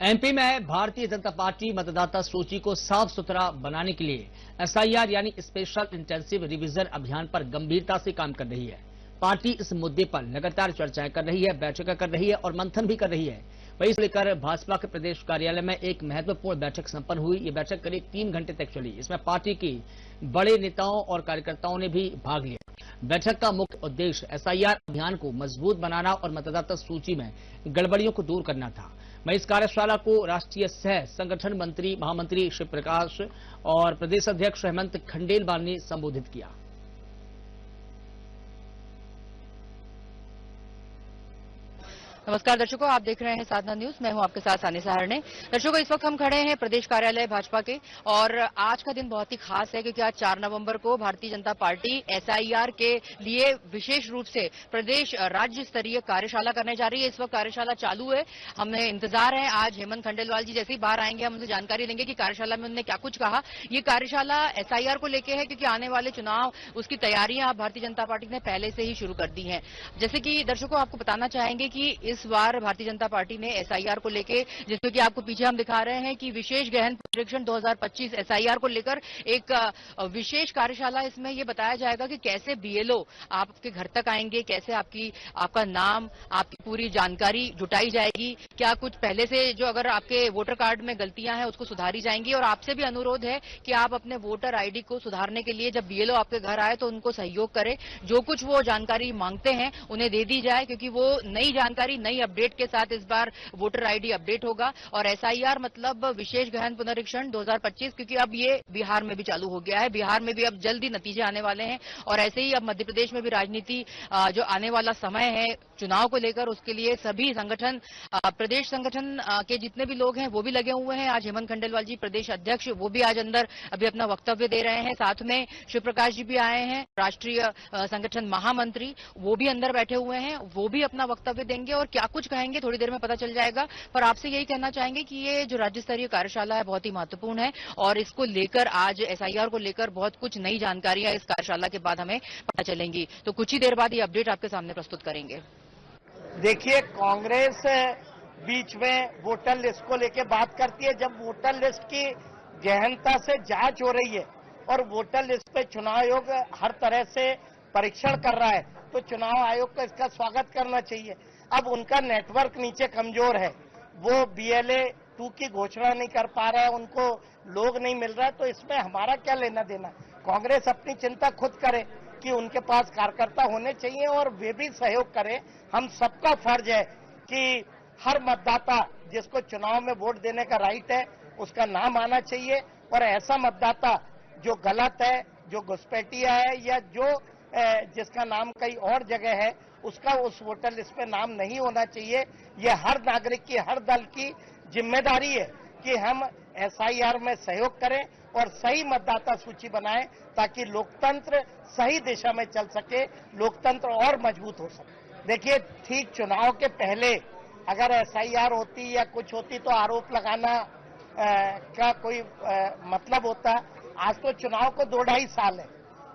MP में Bharatiya Janata party मतदाता सूची को साफ सुथरा बनाने के लिए एसआईआर यानी स्पेशल इंटेंसिव रिवीजन अभियान पर गंभीरता से काम कर रही है। पार्टी इस मुद्दे पर लगातार चर्चाएं कर रही है, बैठकें कर रही है और मंथन भी कर रही है। वहीं इसे लेकर भाजपा के प्रदेश कार्यालय में एक महत्वपूर्ण बैठक संपन्न हुई। ये बैठक करीब 3 घंटे तक चली। इसमें पार्टी की बड़े नेताओं और कार्यकर्ताओं ने भी भाग लिया। बैठक का मुख्य उद्देश्य एसआईआर अभियान को मजबूत बनाना और मतदाता सूची में गड़बड़ियों को दूर करना था। वहीं इस कार्यशाला को राष्ट्रीय सह संगठन मंत्री महामंत्री शिव प्रकाश और प्रदेश अध्यक्ष हेमंत खंडेलवाल ने संबोधित किया। नमस्कार दर्शकों, आप देख रहे हैं साधना न्यूज। मैं हूं आपके साथ सानी सहारने। दर्शकों, इस वक्त हम खड़े हैं प्रदेश कार्यालय भाजपा के और आज का दिन बहुत ही खास है क्योंकि आज 4 नवंबर को भारतीय जनता पार्टी एसआईआर के लिए विशेष रूप से प्रदेश राज्य स्तरीय कार्यशाला करने जा रही है। इस वक्त कार्यशाला चालू है। हमें इंतजार है, आज हेमंत खंडेलवाल जी जैसे ही बाहर आएंगे हम उनसे जानकारी लेंगे कि कार्यशाला में उन्होंने क्या कुछ कहा। ये कार्यशाला एसआईआर को लेकर है क्योंकि आने वाले चुनाव उसकी तैयारियां भारतीय जनता पार्टी ने पहले से ही शुरू कर दी हैं। जैसे कि दर्शकों आपको बताना चाहेंगे कि इस बार भारतीय जनता पार्टी ने एसआईआर को लेकर, जिसमें कि आपको पीछे हम दिखा रहे हैं कि विशेष गहन पुनरीक्षण 2025 एसआईआर को लेकर एक विशेष कार्यशाला, इसमें यह बताया जाएगा कि कैसे बीएलओ आपके घर तक आएंगे, कैसे आपका नाम, आपकी पूरी जानकारी जुटाई जाएगी, क्या कुछ पहले से जो अगर आपके वोटर कार्ड में गलतियां हैं उसको सुधारी जाएंगी। और आपसे भी अनुरोध है कि आप अपने वोटर आईडी को सुधारने के लिए जब बीएलओ आपके घर आए तो उनको सहयोग करें। जो कुछ वो जानकारी मांगते हैं उन्हें दे दी जाए क्योंकि वो नई जानकारी नई अपडेट के साथ इस बार वोटर आईडी अपडेट होगा। और एसआईआर मतलब विशेष गहन पुनरीक्षण 2025, क्योंकि अब ये बिहार में भी चालू हो गया है। बिहार में भी अब जल्दी नतीजे आने वाले हैं और ऐसे ही अब मध्य प्रदेश में भी राजनीति जो आने वाला समय है चुनाव को लेकर, उसके लिए सभी संगठन, प्रदेश संगठन के जितने भी लोग हैं वो भी लगे हुए हैं। आज हेमंत खंडेलवाल जी प्रदेश अध्यक्ष, वो भी आज अंदर अभी अपना वक्तव्य दे रहे हैं। साथ में शिव प्रकाश जी भी आए हैं, राष्ट्रीय संगठन महामंत्री, वो भी अंदर बैठे हुए हैं, वो भी अपना वक्तव्य देंगे और क्या कुछ कहेंगे थोड़ी देर में पता चल जाएगा। पर आपसे यही कहना चाहेंगे कि ये जो राज्य स्तरीय कार्यशाला है बहुत ही महत्वपूर्ण है और इसको लेकर आज एसआईआर को लेकर बहुत कुछ नई जानकारियां इस कार्यशाला के बाद हमें पता चलेंगी। तो कुछ ही देर बाद ये अपडेट आपके सामने प्रस्तुत करेंगे। देखिए, कांग्रेस बीच में वोटर लिस्ट को लेकर बात करती है। जब वोटर लिस्ट की गहनता से जांच हो रही है और वोटर लिस्ट पे चुनाव आयोग हर तरह से परीक्षण कर रहा है तो चुनाव आयोग को इसका स्वागत करना चाहिए। अब उनका नेटवर्क नीचे कमजोर है, वो बीएलए 2 की घोषणा नहीं कर पा रहा है, उनको लोग नहीं मिल रहा है, तो इसमें हमारा क्या लेना देना। कांग्रेस अपनी चिंता खुद करे कि उनके पास कार्यकर्ता होने चाहिए और वे भी सहयोग करें। हम सबका फर्ज है कि हर मतदाता जिसको चुनाव में वोट देने का राइट है उसका नाम आना चाहिए और ऐसा मतदाता जो गलत है, जो घुसपैठिया है या जो जिसका नाम कहीं और जगह है उसका उस वोटर लिस्ट पे नाम नहीं होना चाहिए। ये हर नागरिक की, हर दल की जिम्मेदारी है कि हम एसआईआर में सहयोग करें और सही मतदाता सूची बनाएं ताकि लोकतंत्र सही दिशा में चल सके, लोकतंत्र और मजबूत हो सके। देखिए, ठीक चुनाव के पहले अगर एसआईआर होती या कुछ होती तो आरोप लगाना का कोई मतलब होता। आज तो चुनाव को 2-2.5 साल है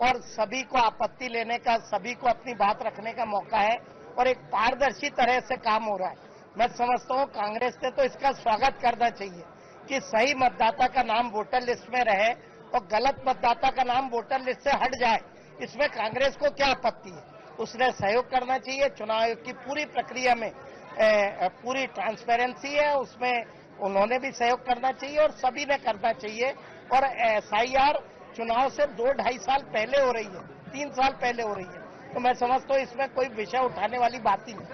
और सभी को आपत्ति लेने का, सभी को अपनी बात रखने का मौका है और एक पारदर्शी तरह से काम हो रहा है। मैं समझता हूं कांग्रेस ने तो इसका स्वागत करना चाहिए कि सही मतदाता का नाम वोटर लिस्ट में रहे और गलत मतदाता का नाम वोटर लिस्ट से हट जाए। इसमें कांग्रेस को क्या आपत्ति है, उसने सहयोग करना चाहिए। चुनाव आयोग की पूरी प्रक्रिया में पूरी ट्रांसपेरेंसी है, उसमें उन्होंने भी सहयोग करना चाहिए और सभी ने करना चाहिए। और एसआईआर चुनाव से 2-2.5 साल पहले हो रही है, 3 साल पहले हो रही है, तो मैं समझता हूँ इसमें कोई विषय उठाने वाली बात ही नहीं।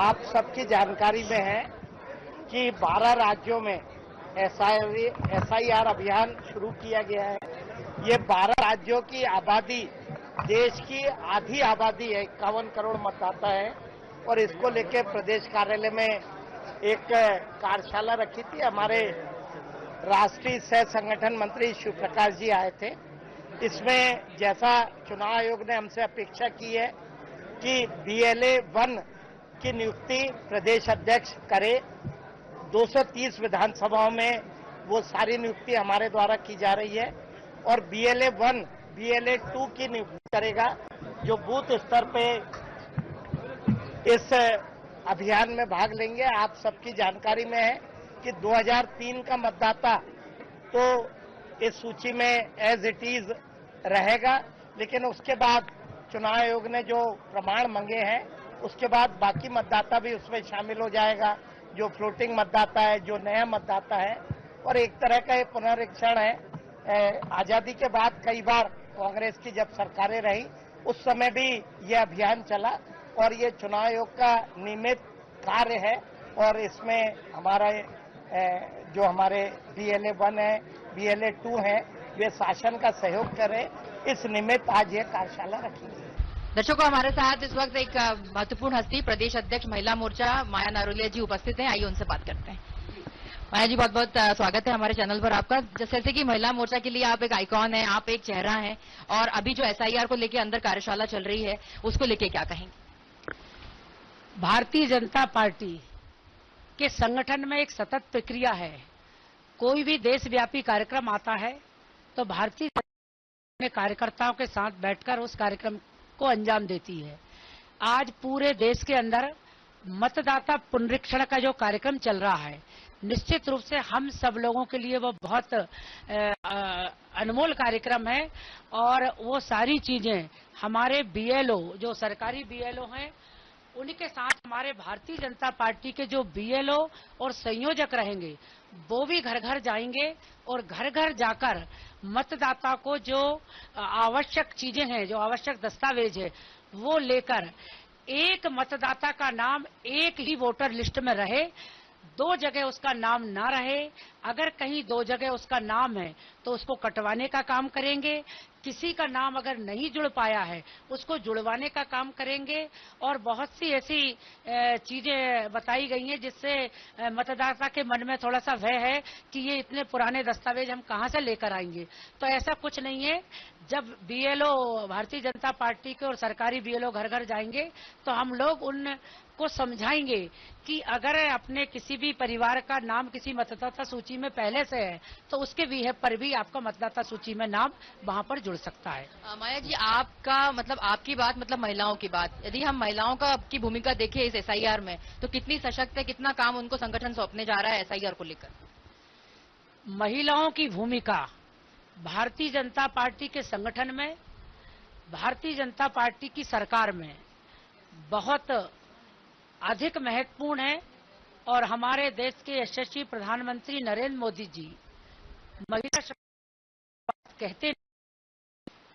आप सबकी जानकारी में है कि 12 राज्यों में एसआईआर अभियान शुरू किया गया है। ये 12 राज्यों की आबादी देश की आधी आबादी है, 51 करोड़ मतदाता है और इसको लेके प्रदेश कार्यालय में एक कार्यशाला रखी थी। हमारे राष्ट्रीय सह संगठन मंत्री शिव प्रकाश जी आए थे। इसमें जैसा चुनाव आयोग ने हमसे अपेक्षा की है कि बीएलए 1 की नियुक्ति प्रदेश अध्यक्ष करे। 230 विधानसभाओं में वो सारी नियुक्ति हमारे द्वारा की जा रही है और बीएलए 1 बीएलए 2 की नियुक्ति करेगा जो बूथ स्तर पे इस अभियान में भाग लेंगे। आप सबकी जानकारी में है कि 2003 का मतदाता तो इस सूची में एज इट इज रहेगा, लेकिन उसके बाद चुनाव आयोग ने जो प्रमाण मांगे हैं उसके बाद बाकी मतदाता भी उसमें शामिल हो जाएगा, जो फ्लोटिंग मतदाता है, जो नया मतदाता है। और एक तरह का ये पुनरीक्षण है। आजादी के बाद कई बार कांग्रेस की जब सरकारें रही उस समय भी ये अभियान चला और ये चुनाव आयोग का नियमित कार्य है और इसमें हमारा जो हमारे BLA 1 है, BLA 2 है, वे शासन का सहयोग करें, इस निमित्त आज ये कार्यशाला रखी गई। दर्शकों, हमारे साथ इस वक्त एक महत्वपूर्ण हस्ती प्रदेश अध्यक्ष महिला मोर्चा माया नारोलिया जी उपस्थित हैं। आइए उनसे बात करते हैं। माया जी, बहुत बहुत स्वागत है हमारे चैनल पर आपका। जैसे कि महिला मोर्चा के लिए आप एक आइकॉन हैं, आप एक चेहरा हैं, और अभी जो SIR को लेकर अंदर कार्यशाला चल रही है उसको लेके क्या कहेंगे? भारतीय जनता पार्टी के संगठन में एक सतत प्रक्रिया है। कोई भी देशव्यापी कार्यक्रम आता है तो भारतीय जनता पार्टी कार्यकर्ताओं के साथ बैठकर उस कार्यक्रम को अंजाम देती है। आज पूरे देश के अंदर मतदाता पुनरीक्षण का जो कार्यक्रम चल रहा है, निश्चित रूप से हम सब लोगों के लिए वो बहुत अनमोल कार्यक्रम है और वो सारी चीजें हमारे BLO, जो सरकारी BLO हैं, उनके साथ हमारे भारतीय जनता पार्टी के जो BLO और संयोजक रहेंगे वो भी घर घर जाएंगे और घर घर जाकर मतदाता को जो आवश्यक चीजें हैं, जो आवश्यक दस्तावेज है, वो लेकर एक मतदाता का नाम एक ही वोटर लिस्ट में रहे, दो जगह उसका नाम ना रहे। अगर कहीं दो जगह उसका नाम है तो उसको कटवाने का काम करेंगे। किसी का नाम अगर नहीं जुड़ पाया है उसको जुड़वाने का काम करेंगे। और बहुत सी ऐसी चीजें बताई गई हैं जिससे मतदाता के मन में थोड़ा सा भय है कि ये इतने पुराने दस्तावेज हम कहां से लेकर आएंगे। तो ऐसा कुछ नहीं है। जब BLO, भारतीय जनता पार्टी के और सरकारी BLO घर घर जाएंगे तो हम लोग उनको समझाएंगे कि अगर अपने किसी भी परिवार का नाम किसी मतदाता सूची में पहले से है तो उसके विहेप पर भी आपका मतदाता सूची में नाम वहां पर जुड़ सकता है। माया जी, आपका मतलब आपकी बात मतलब महिलाओं की बात, यदि हम महिलाओं का की भूमिका देखें इस SIR में तो कितनी सशक्त है, कितना काम उनको संगठन सौंपने जा रहा है SIR को लेकर? महिलाओं की भूमिका भारतीय जनता पार्टी के संगठन में, भारतीय जनता पार्टी की सरकार में बहुत अधिक महत्वपूर्ण है। और हमारे देश के यशस्वी प्रधानमंत्री नरेंद्र मोदी जी महिला कहते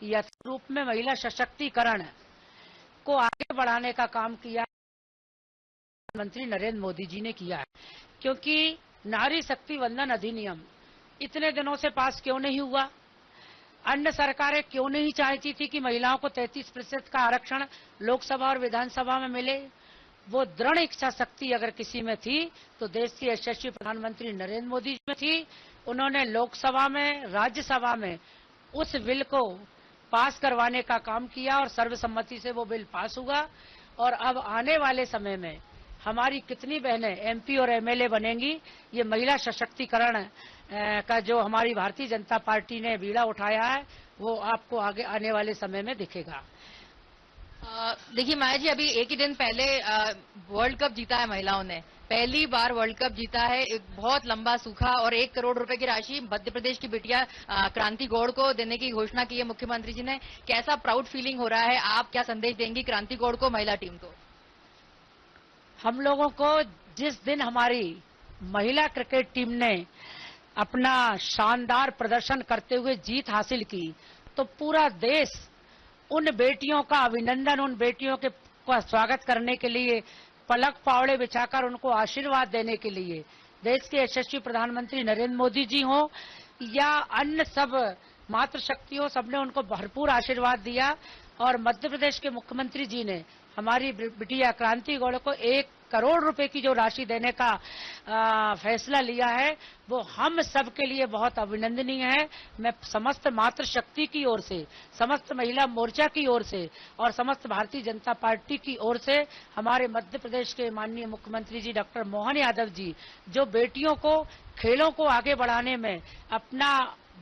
यथार्थ रूप में महिला सशक्तिकरण को आगे बढ़ाने का काम किया प्रधानमंत्री नरेंद्र मोदी जी ने किया है। क्योंकि नारी शक्ति वंदन अधिनियम इतने दिनों से पास क्यों नहीं हुआ? अन्य सरकारें क्यों नहीं चाहती थी कि महिलाओं को 33% का आरक्षण लोकसभा और विधानसभा में मिले? वो दृढ़ इच्छा शक्ति अगर किसी में थी तो देश के यशस्वी प्रधानमंत्री नरेंद्र मोदी जी में थी। उन्होंने लोकसभा में, राज्यसभा में उस बिल को पास करवाने का काम किया और सर्वसम्मति से वो बिल पास हुआ। और अब आने वाले समय में हमारी कितनी बहनें MP और MLA बनेंगी, ये महिला सशक्तिकरण का जो हमारी भारतीय जनता पार्टी ने बीड़ा उठाया है वो आपको आगे आने वाले समय में दिखेगा। देखिए माया जी, अभी एक ही दिन पहले वर्ल्ड कप जीता है महिलाओं ने, पहली बार वर्ल्ड कप जीता है। एक बहुत लंबा सूखा और 1 करोड़ रुपए की राशि मध्य प्रदेश की बिटिया क्रांति गौड़ को देने की घोषणा की है मुख्यमंत्री जी ने। कैसा प्राउड फीलिंग हो रहा है? आप क्या संदेश देंगी क्रांति गौड़ को, महिला टीम को? हम लोगों को जिस दिन हमारी महिला क्रिकेट टीम ने अपना शानदार प्रदर्शन करते हुए जीत हासिल की तो पूरा देश उन बेटियों का अभिनंदन, उन बेटियों के का स्वागत करने के लिए पलक पावड़े बिछाकर उनको आशीर्वाद देने के लिए देश के यशस्वी प्रधानमंत्री नरेंद्र मोदी जी हों या अन्य सब मातृशक्ति हो, सबने उनको भरपूर आशीर्वाद दिया। और मध्य प्रदेश के मुख्यमंत्री जी ने हमारी बिटिया क्रांति गौड़ को 1 करोड़ रुपए की जो राशि देने का फैसला लिया है वो हम सब के लिए बहुत अभिनंदनीय है। मैं समस्त मातृशक्ति की ओर से, समस्त महिला मोर्चा की ओर से और समस्त भारतीय जनता पार्टी की ओर से हमारे मध्य प्रदेश के माननीय मुख्यमंत्री जी डॉक्टर मोहन यादव जी जो बेटियों को खेलों को आगे बढ़ाने में अपना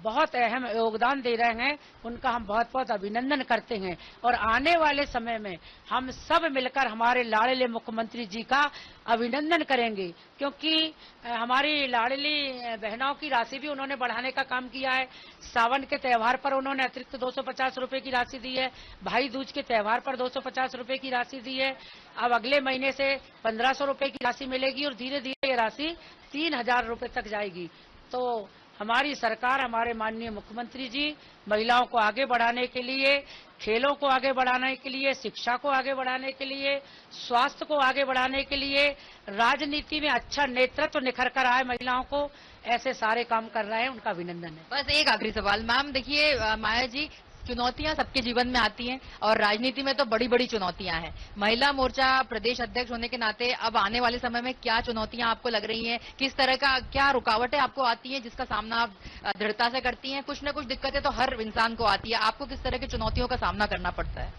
बहुत अहम योगदान दे रहे हैं, उनका हम बहुत बहुत अभिनंदन करते हैं। और आने वाले समय में हम सब मिलकर हमारे लाडले मुख्यमंत्री जी का अभिनंदन करेंगे, क्योंकि हमारी लाडली बहनों की राशि भी उन्होंने बढ़ाने का काम किया है। सावन के त्यौहार पर उन्होंने अतिरिक्त 250 रुपए की राशि दी है, भाई दूज के त्यौहार पर 250 रुपए की राशि दी है। अब अगले महीने से 1500 रुपए की राशि मिलेगी और धीरे धीरे ये राशि 3000 रुपए तक जाएगी। तो हमारी सरकार, हमारे माननीय मुख्यमंत्री जी महिलाओं को आगे बढ़ाने के लिए, खेलों को आगे बढ़ाने के लिए, शिक्षा को आगे बढ़ाने के लिए, स्वास्थ्य को आगे बढ़ाने के लिए, राजनीति में अच्छा नेतृत्व निखर कर आए महिलाओं को, ऐसे सारे काम कर रहे हैं, उनका अभिनंदन है। बस एक आखिरी सवाल मैम, देखिए माया जी, चुनौतियां सबके जीवन में आती हैं और राजनीति में तो बड़ी बड़ी चुनौतियां हैं। महिला मोर्चा प्रदेश अध्यक्ष होने के नाते अब आने वाले समय में क्या चुनौतियां आपको लग रही हैं, किस तरह का क्या रुकावटें आपको आती हैं जिसका सामना आप दृढ़ता से करती हैं? कुछ न कुछ दिक्कतें तो हर इंसान को आती है, आपको किस तरह की चुनौतियों का सामना करना पड़ता है?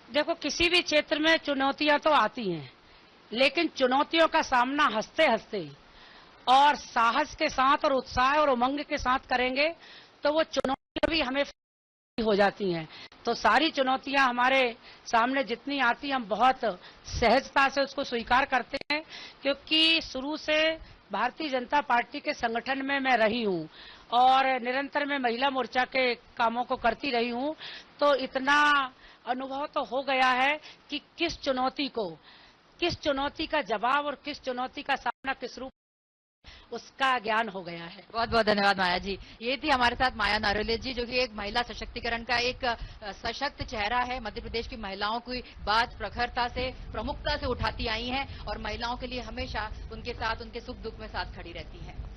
देखो, किसी भी क्षेत्र में चुनौतियां तो आती हैं, लेकिन चुनौतियों का सामना हंसते हंसते और साहस के साथ और उत्साह और उमंग के साथ करेंगे तो वो चुनौतियां भी हमें हो जाती हैं। तो सारी चुनौतियां हमारे सामने जितनी आती हैं, हम बहुत सहजता से उसको स्वीकार करते हैं, क्योंकि शुरू से भारतीय जनता पार्टी के संगठन में मैं रही हूं और निरंतर मैं महिला मोर्चा के कामों को करती रही हूं। तो इतना अनुभव तो हो गया है कि किस चुनौती का जवाब और किस चुनौती का सामना किस रूप, उसका ज्ञान हो गया है। बहुत बहुत धन्यवाद माया जी। ये थी हमारे साथ माया नारोले जी, जो कि एक महिला सशक्तिकरण का एक सशक्त चेहरा है। मध्य प्रदेश की महिलाओं की बात प्रखरता से, प्रमुखता से उठाती आई हैं और महिलाओं के लिए हमेशा उनके साथ, उनके सुख दुख में साथ खड़ी रहती हैं।